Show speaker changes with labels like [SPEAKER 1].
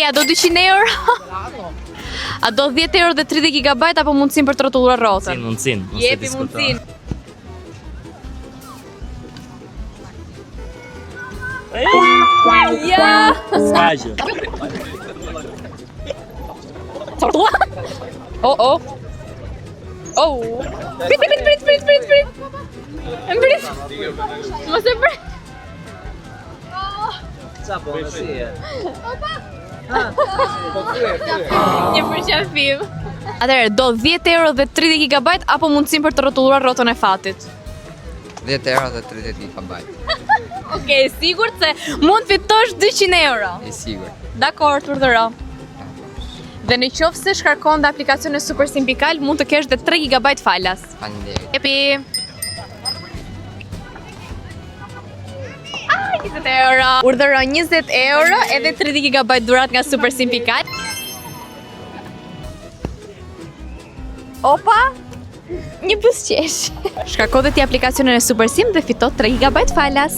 [SPEAKER 1] a do 200 euro? A do 10 euro dhe 30 GB apo mundësin për të rrotulluar rrotën?
[SPEAKER 2] Mundësin.
[SPEAKER 1] Jepi mundësin. Ja!
[SPEAKER 2] Skaqë.
[SPEAKER 1] Oh. Prit. Mbrit. Mos e prit.
[SPEAKER 3] Qa po në si e?
[SPEAKER 1] Një përqafim. Atëherë, do 10 euro dhe 30 GB apo mundësin për të rrotulluar rrotën e fatit?
[SPEAKER 3] 10 euro dhe 30 GB.
[SPEAKER 1] Okej, sigurt se mund fitosh 200 euro.
[SPEAKER 3] I sigur.
[SPEAKER 1] Dakor, urdhëro. Dhe në qoftë se shkarkon dhe aplikacionin Super Simpikal, mund të kesh dhe 3 GB falas.
[SPEAKER 3] Faleminderit.
[SPEAKER 1] Jepi. 20 euro. Urdhëro 20 euro edhe 30 GB dhurat nga Super Simpikal. Opa! Një buzëqesh. Shkarko dhe ti aplikacionin e Super Sim dhe fito 3 GB falas.